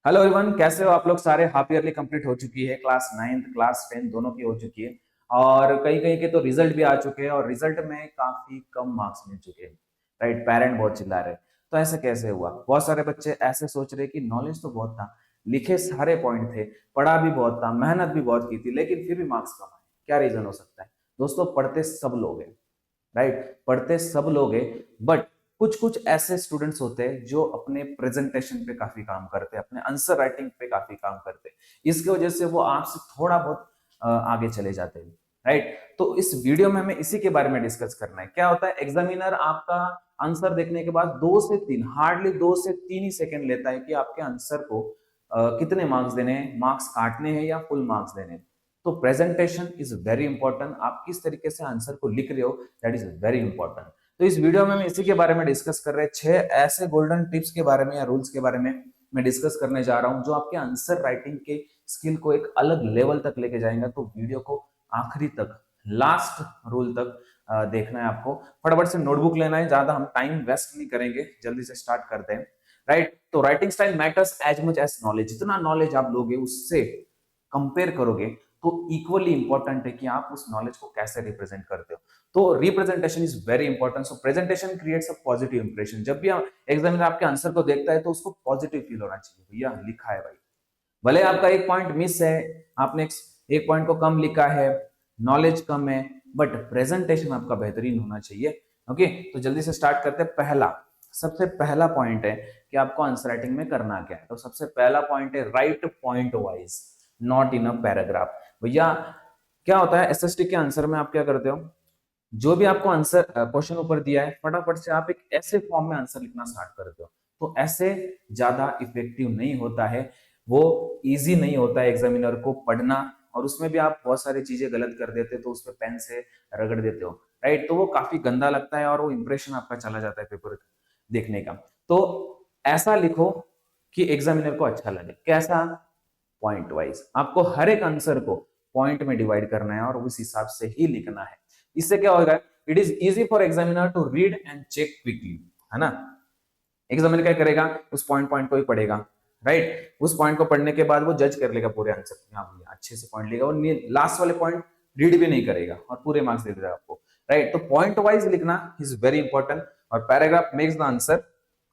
Hello everyone, कैसे हो आप लोग सारे। हाफ ईयरली कंप्लीट हो चुकी है, क्लास 9th क्लास 10 दोनों की हो चुकी है और कई कई के तो रिजल्ट भी आ चुके हैं और रिजल्ट में काफी कम मार्क्स मिल चुके हैं। राइट, पेरेंट बहुत चिल्ला रहे। तो ऐसे कैसे हुआ? बहुत सारे बच्चे ऐसे सोच रहे कि नॉलेज तो बहुत था, लिखे सारे पॉइंट थे, पढ़ा भी बहुत था, मेहनत भी बहुत की थी, लेकिन फिर भी मार्क्स कम आए। क्या रीजन हो सकता है? दोस्तों, पढ़ते सब लोग हैं। राइट, पढ़ते सब लोग हैं, बट कुछ कुछ ऐसे स्टूडेंट्स होते हैं जो अपने प्रेजेंटेशन पे काफी काम करते हैं, अपने आंसर राइटिंग पे काफी काम करते हैं। इसकी वजह से वो आपसे थोड़ा बहुत आगे चले जाते हैं। राइट, तो इस वीडियो में हमें इसी के बारे में डिस्कस करना है। क्या होता है, एग्जामिनर आपका आंसर देखने के बाद 2 से 3, हार्डली 2 से 3 ही सेकेंड लेता है कि आपके आंसर को कितने मार्क्स देने हैं, मार्क्स काटने हैं या फुल मार्क्स देने हैं। तो प्रेजेंटेशन इज वेरी इंपॉर्टेंट। आप किस तरीके से आंसर को लिख रहे हो, दैट इज वेरी इंपॉर्टेंट। तो इस वीडियो में हम इसी के बारे में डिस्कस कर रहे हैं। 6 ऐसे गोल्डन टिप्स के बारे में या रूल्स के बारे में मैं डिस्कस करने जा रहा हूं जो आपके आंसर राइटिंग के स्किल को एक अलग लेवल तक लेके जाएंगे। तो वीडियो को आखिरी तक, लास्ट रूल तक देखना है आपको। फटाफट से नोटबुक लेना है, ज्यादा हम टाइम वेस्ट नहीं करेंगे, जल्दी से स्टार्ट करते हैं। राइट, तो writing style matters as much as knowledge. जितना नॉलेज आप लोगे उससे कंपेयर करोगे तो इक्वली इंपॉर्टेंट है कि आप उस नॉलेज को कैसे रिप्रेजेंट करते हो। तो representation is very important. So presentation creates a positive impression. जब भी एग्जामिनर आपके आंसर को देखता है तो उसको पॉजिटिव फील होना चाहिए, भैया लिखा है भाई। भले आपका एक पॉइंट मिस है, आपने एक पॉइंट को कम लिखा है, नॉलेज कम है, बट प्रेजेंटेशन आपका बेहतरीन होना चाहिए। ओके, तो जल्दी से स्टार्ट करते हैं। सबसे पहला पॉइंट है कि आपको आंसर राइटिंग में करना क्या है। तो सबसे पहला पॉइंट है right point wise, not in a paragraph. भैया क्या होता है, एसएसटी के आंसर में आप क्या करते हो, जो भी आपको आंसर क्वेश्चन ऊपर दिया है, फटाफट से आप एक ऐसे फॉर्म में आंसर लिखना स्टार्ट करते हो। तो ऐसे ज्यादा इफेक्टिव नहीं होता है, वो इजी नहीं होता है एग्जामिनर को पढ़ना, और उसमें भी आप बहुत सारी चीजें गलत कर देते हो तो उस पर पेन से रगड़ देते हो। राइट, तो वो काफी गंदा लगता है और वो इंप्रेशन आपका चला जाता है पेपर देखने का। तो ऐसा लिखो कि एग्जामिनर को अच्छा लगे। कैसा? Point wise. आपको हर एक आंसर को पॉइंट में डिवाइड करना है और उस हिसाब से ही लिखना है। इससे क्या होगा, it is easy for examiner to read and check quickly, है ना। एग्जामिनर क्या करेगा, उस पॉइंट को ही पढ़ेगा। राइट, उस पॉइंट को पढ़ने के बाद वो जज कर लेगा पूरे आंसर। हाँ भैया अच्छे से पॉइंट लेगा, और लास्ट वाले पॉइंट रीड भी नहीं करेगा और पूरे मार्क्स दे देगा आपको। राइट, तो पॉइंट वाइज लिखना इज वेरी इंपॉर्टेंट। और paragraph makes the answer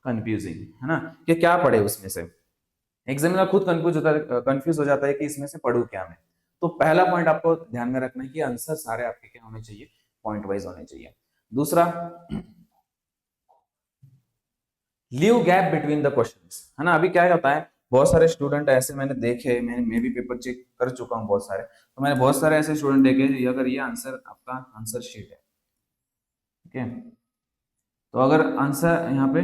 confusing, है ना, कि क्या पढ़े उसमें से। एग्जामिनर खुद कंफ्यूज हो जाता है कि इसमें से पढ़ू क्या मैं। तो पहला पॉइंट आपको ध्यान में रखना है कि आंसर सारे आपके क्या होने चाहिए, पॉइंट वाइज होने चाहिए। दूसरा, leave gap between the questions, है ना। अभी क्या होता है, बहुत सारे स्टूडेंट ऐसे मैंने देखे, मैं भी पेपर चेक कर चुका हूँ बहुत सारे, तो मैंने बहुत सारे ऐसे स्टूडेंट देखे, अगर ये आंसर आपका आंसर शीट है, ठीक है, तो अगर आंसर यहाँ पे,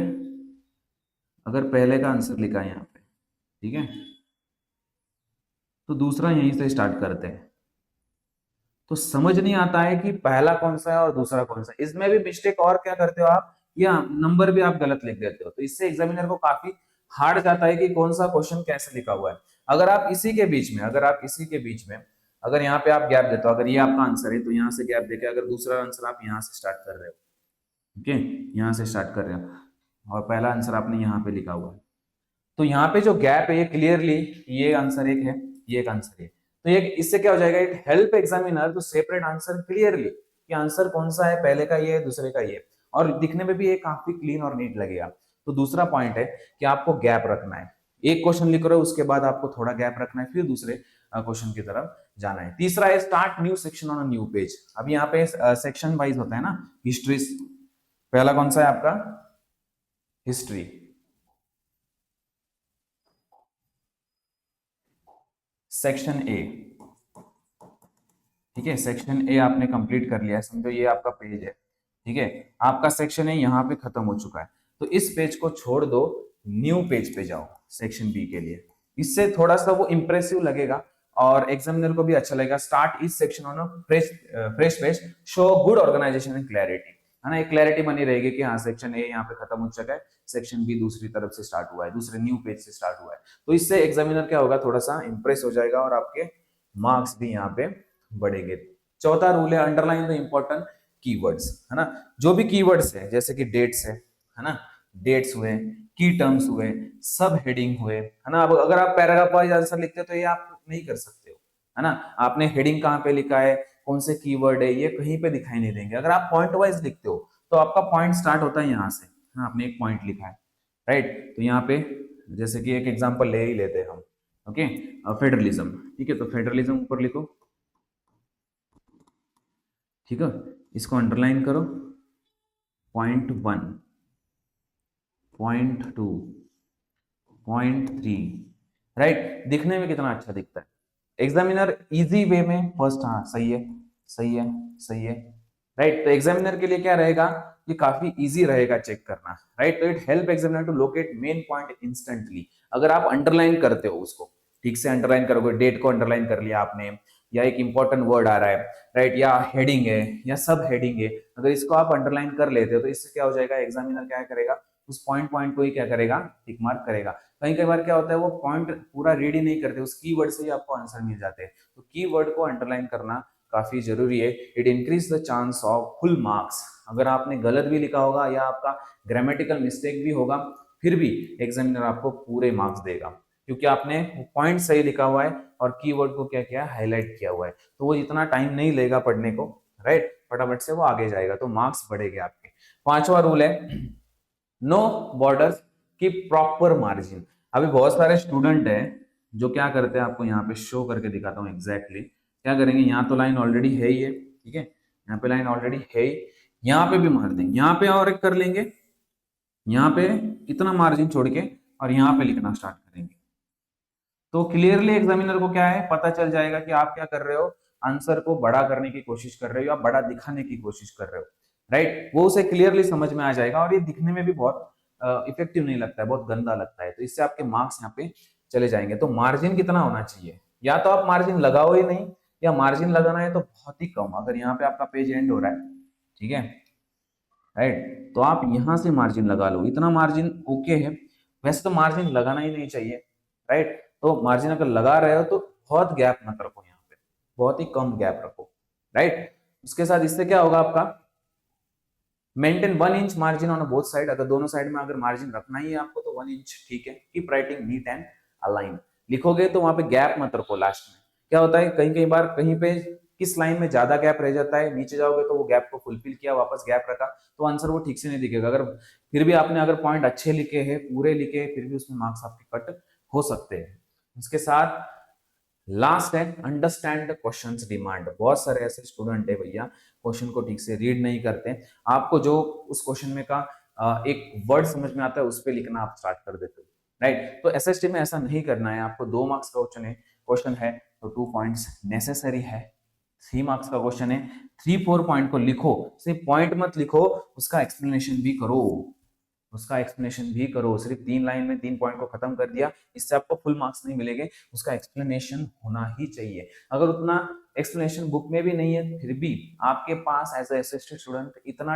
अगर पहले का आंसर लिखा है यहाँ पे, ठीक है, तो दूसरा यहीं से स्टार्ट करते हैं। तो समझ नहीं आता है कि पहला कौन सा है और दूसरा कौन सा है। इसमें भी मिस्टेक और क्या करते हो आप, या नंबर भी आप गलत लिख देते हो, तो इससे एग्जामिनर को काफी हार्ड जाता है कि कौन सा क्वेश्चन कैसे लिखा हुआ है। अगर आप इसी के बीच में, अगर यहाँ पे आप गैप देते हो, अगर ये आपका आंसर है तो यहाँ से गैप देके अगर दूसरा आंसर आप यहाँ से स्टार्ट कर रहे हो, ओके, यहाँ से स्टार्ट कर रहे हो और पहला आंसर आपने यहाँ पे लिखा हुआ है, तो यहाँ पे जो गैप है ये क्लियरली, ये आंसर एक है, ये एक आंसर है। तो ये इससे क्या हो जाएगा, it help examiner to separate answer clearly, कि आंसर कौन सा है, पहले का ये है, दूसरे का ये, और दिखने में भी ये काफी क्लीन और नीट लगेगा। तो दूसरा पॉइंट है कि आपको गैप रखना है। एक क्वेश्चन लिख रहे हो, उसके बाद आपको थोड़ा गैप रखना है, फिर दूसरे क्वेश्चन की तरफ जाना है। तीसरा है start new section on a new page. अब यहाँ पे सेक्शन वाइज होता है ना, हिस्ट्री। पहला कौन सा है आपका, हिस्ट्री, सेक्शन ए, ठीक है, सेक्शन ए आपने कंप्लीट कर लिया है, समझो ये आपका पेज है, ठीक है, आपका सेक्शन ए यहाँ पे खत्म हो चुका है। तो इस पेज को छोड़ दो, न्यू पेज पे जाओ सेक्शन बी के लिए। इससे थोड़ा सा वो इंप्रेसिव लगेगा और एग्जामिनर को भी अच्छा लगेगा। स्टार्ट इस section on fresh page, show good organisation and clarity, है ना, एक क्लैरिटी बनी रहेगी कि हाँ सेक्शन ए यहाँ पे खत्म हो चुका है, सेक्शन बी दूसरी तरफ से स्टार्ट हुआ है, दूसरे न्यू पेज से स्टार्ट हुआ है। तो इससे एग्जामिनर क्या होगा, थोड़ा सा इंप्रेस हो जाएगा और आपके मार्क्स भी यहाँ पे बढ़ेंगे। चौथा रूल है अंडरलाइन द इंपॉर्टेंट कीवर्ड्स, है ना। जो भी कीवर्ड्स है, जैसे कि डेट्स है ना, डेट्स हुए, की टर्म्स हुए, सब हेडिंग हुए, है ना। अब अगर आप पैराग्राफ वाइज आंसर लिखते हो तो ये आप नहीं कर सकते हो, है ना। आपने हेडिंग कहाँ पे लिखा है, कौन से कीवर्ड है, ये कहीं पे दिखाई नहीं देंगे। अगर आप पॉइंट वाइज लिखते हो तो आपका पॉइंट स्टार्ट होता है यहाँ से, हाँ, आपने एक पॉइंट लिखा है, राइट। तो यहाँ पे जैसे कि एक एग्जांपल ले ही लेते हैं हम, ओके, फेडरलिज्म, ठीक है। तो फेडरलिज्म ऊपर लिखो, ठीक है, इसको अंडरलाइन करो, पॉइंट 1, पॉइंट 2, पॉइंट 3, राइट। दिखने में कितना अच्छा दिखता है। एग्जामिनर इजी वे में फर्स्ट, हाँ सही है, सही है, सही है, राइट। तो एग्जामिनर के लिए क्या रहेगा, ये काफी इजी रहेगा चेक करना, राइट। तो it help examiner to locate main point instantly. अगर आप अंडरलाइन करते हो उसको, ठीक से अंडरलाइन करोगे, डेट को अंडरलाइन कर लिया आपने, या एक इंपॉर्टेंट वर्ड आ रहा है, राइट, या हेडिंग है या सब हेडिंग है, अगर इसको आप अंडरलाइन कर लेते हो तो इससे क्या हो जाएगा, एग्जामिनर क्या करेगा, उस पॉइंट पॉइंट को ही क्या करेगा, टिक मार्क करेगा। कई कई बार क्या होता है, वो पॉइंट पूरा रीड ही नहीं करते, उस कीवर्ड से ही आपको आंसर मिल जाते हैं। तो कीवर्ड को अंडरलाइन करना काफी जरूरी है। It increase the chance of full marks. अगर आपने गलत भी लिखा होगा या आपका ग्रामेटिकल मिस्टेक भी होगा, फिर भी एग्जामिनर आपको पूरे मार्क्स देगा, क्योंकि आपने पॉइंट सही लिखा हुआ है और कीवर्ड को क्या किया, हाईलाइट किया हुआ है। तो वो इतना टाइम नहीं लेगा पढ़ने को, राइट, फटाफट से वो आगे जाएगा, तो मार्क्स बढ़ेंगे आपके। पांचवा रूल है, नो बॉर्डर्स की प्रॉपर मार्जिन। अभी बहुत सारे स्टूडेंट हैं जो क्या करते हैं, आपको यहाँ पे शो करके दिखाता हूँ एग्जैक्टली क्या करेंगे। यहाँ तो लाइन ऑलरेडी है ही है, ठीक है, यहाँ पे लाइन ऑलरेडी है ही, यहाँ पे भी मार देंगे, यहाँ पे और एक कर लेंगे, यहाँ पे इतना मार्जिन छोड़ के और यहाँ पे लिखना स्टार्ट करेंगे। तो क्लियरली एग्जामिनर को क्या है, पता चल जाएगा कि आप क्या कर रहे हो, आंसर को बड़ा करने की कोशिश कर रहे हो या बड़ा दिखाने की कोशिश कर रहे हो, राइट। वो उसे क्लियरली समझ में आ जाएगा और ये दिखने में भी बहुत इफेक्टिव नहीं लगता है, बहुत गंदा लगता है। तो इससे आपके मार्क्स यहाँ पे चले जाएंगे। तो मार्जिन कितना होना चाहिए, या तो आप मार्जिन लगाओ ही नहीं, या मार्जिन लगाना है तो बहुत ही कम। अगर यहाँ पे आपका पेज एंड हो रहा है, ठीक है, राइट, तो आप यहां से मार्जिन लगा लो, इतना मार्जिन ओके है। वैसे तो मार्जिन लगाना ही नहीं चाहिए, राइट। तो मार्जिन अगर लगा रहे हो तो बहुत गैप मत रखो, यहाँ पे बहुत ही कम गैप रखो, राइट। उसके साथ इससे क्या होगा, आपका maintain 1 inch margin on both side. अगर दोनों साइड में अगर मार्जिन रखना ही है आपको तो 1 इंच ठीक है। Keep writing neat and align. लिखोगे तो वहां पे गैप मत रखो लास्ट में। क्या होता है, कहीं कहीं बार कहीं पे किस लाइन में ज्यादा गैप रह जाता है, नीचे जाओगे तो वो गैप को फुलफिल किया, वापस गैप रखा, तो आंसर वो ठीक से नहीं दिखेगा। अगर फिर भी आपने अगर पॉइंट अच्छे लिखे हैं, पूरे लिखे, फिर भी उसमें मार्क्स आपके कट हो सकते हैं। उसके साथ लास्ट है, अंडरस्टैंड द क्वेश्चंस डिमांड। बहुत सारे ऐसे स्टूडेंट है भैया, क्वेश्चन को ठीक से रीड नहीं करते। आपको जो उस क्वेश्चन में का एक वर्ड समझ में आता है उस पर लिखना आप स्टार्ट कर देते हो, राइट। तो एसएसटी में ऐसा नहीं करना है आपको। 2 मार्क्स का क्वेश्चन है तो 2 पॉइंट्स नेसेसरी है। 3 मार्क्स का क्वेश्चन है, 3-4 पॉइंट को लिखो, सिर्फ पॉइंट मत लिखो, उसका एक्सप्लेनेशन भी करो, उसका एक्सप्लेनेशन भी करो। सिर्फ 3 लाइन में 3 पॉइंट को खत्म कर दिया, इससे आपको फुल मार्क्स नहीं मिलेंगे। उसका एक्सप्लेनेशन होना ही चाहिए। अगर उतना एक्सप्लेनेशन बुक में भी नहीं है, फिर भी आपके पास एज ए एसिस्टेंट स्टूडेंट इतना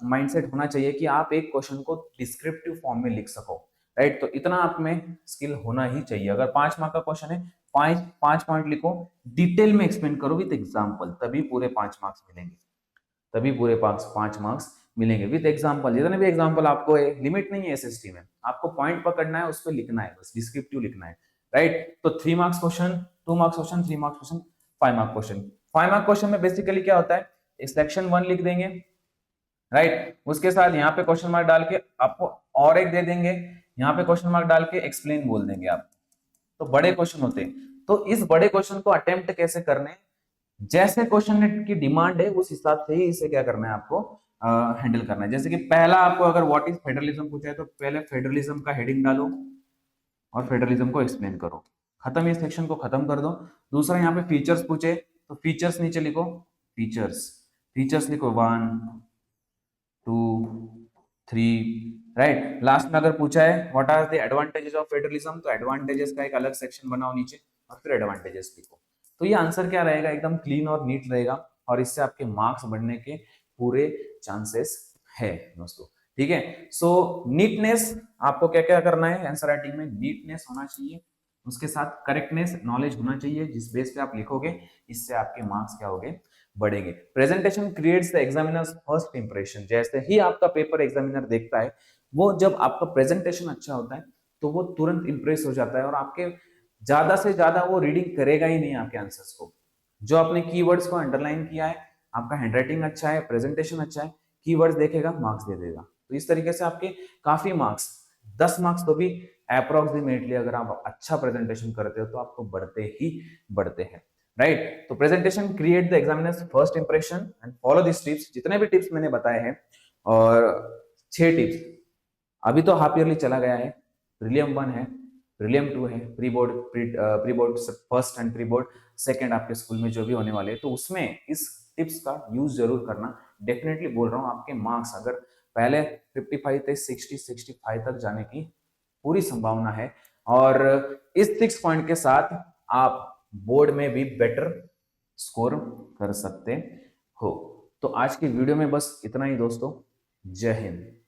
माइंडसेट होना चाहिए कि आप एक क्वेश्चन को डिस्क्रिप्टिव फॉर्म में लिख सको, राइट। तो इतना आप में स्किल होना ही चाहिए। अगर 5 मार्क का क्वेश्चन है, 5 पॉइंट लिखो, डिटेल में एक्सप्लेन करो विद एग्जाम्पल, तभी पूरे 5 मार्क्स मिलेंगे, तभी पूरे 5 मार्क्स मिलेंगे विद एग्जांपल। जितने भी एग्जांपल आपको है, लिमिट नहीं है एसएसटी में, आपको पॉइंट पकड़ना है, उस पर लिखना है, बस डिस्क्रिप्टिव लिखना है, राइट। तो 3 marks question, 2 marks question, 3 marks question, 5 mark question. 5 mark question में बेसिकली क्या होता है, सेक्शन 1 लिख देंगे, राइट। उसके साथ यहाँ पे क्वेश्चन मार्क डाल के आपको और एक दे देंगे, यहाँ पे क्वेश्चन मार्क डाल के एक्सप्लेन बोल देंगे आप। तो बड़े क्वेश्चन होते हैं। तो इस बड़े क्वेश्चन को अटेम्प्ट कैसे करने, जैसे क्वेश्चन की डिमांड है उस हिसाब से ही इसे क्या करना है आपको हैंडल करना है। जैसे कि पहला आपको अगर व्हाट इज फेडरलिज्म पूछा है तो पहले फेडरलिज्म का हेडिंग डालो और फेडरलिज्म को एक्सप्लेन करो, खत्म, इस सेक्शन को खत्म कर दो। दूसरा यहाँ पे फीचर्स पूछे तो फीचर्स नीचे लिखो, फीचर्स, फीचर्स लिखो 1 2 3, राइट। लास्ट में अगर पूछा है what are the advantages of federalism, तो एडवांटेजेस का एक अलग सेक्शन बनाओ नीचे और फिर एडवांटेजेस लिखो। तो ये आंसर क्या रहेगा, एकदम क्लीन और नीट रहेगा और इससे आपके मार्क्स बढ़ने के पूरे चांसेस है दोस्तों, ठीक है। सो नीटनेस, आपको क्या क्या करना है आंसर राइटिंग में, नीटनेस होना चाहिए, उसके साथ करेक्टनेस, नॉलेज होना चाहिए जिस बेस पे आप लिखोगे, इससे आपके मार्क्स क्या होंगे, बढ़ेंगे। Presentation creates the examiners first impression. जैसे ही आपका पेपर एग्जामिनर देखता है वो जब आपका प्रेजेंटेशन अच्छा होता है तो वो तुरंत इंप्रेस हो जाता है और आपके ज्यादा से ज्यादा वो रीडिंग करेगा ही नहीं आपके आंसर्स को। जो आपने कीवर्ड्स को अंडरलाइन किया है, आपका हैंडराइटिंग अच्छा है, प्रेजेंटेशन अच्छा है, कीवर्ड्स देखेगा, मार्क्स दे देगा। तो इस तरीके से आपके काफी मार्क्स, 10 मार्क्स तो भी अप्रोक्सीमेटली अगर आप अच्छा प्रेजेंटेशन करते हो तो आपको बढ़ते ही बढ़ते हैं, राइट। तो presentation create the examiners first impression and follow this tips. जितने भी टिप्स मैंने बताए हैं, और 6 टिप्स, अभी तो हाफ ईयरली चला गया है, प्रीलियम 1 है, प्रीलियम 2 है, pre board first and pre board second आपके स्कूल में जो भी होने वाले हैं, तो उसमें इस टिप्स का यूज जरूर करना। डेफिनेटली बोल रहा हूँ, आपके मार्क्स अगर पहले 55 थे, 60-65 तक जाने की पूरी संभावना है। और इस 6 पॉइंट के साथ आप बोर्ड में भी बेटर स्कोर कर सकते हो। तो आज की वीडियो में बस इतना ही दोस्तों। जय हिंद।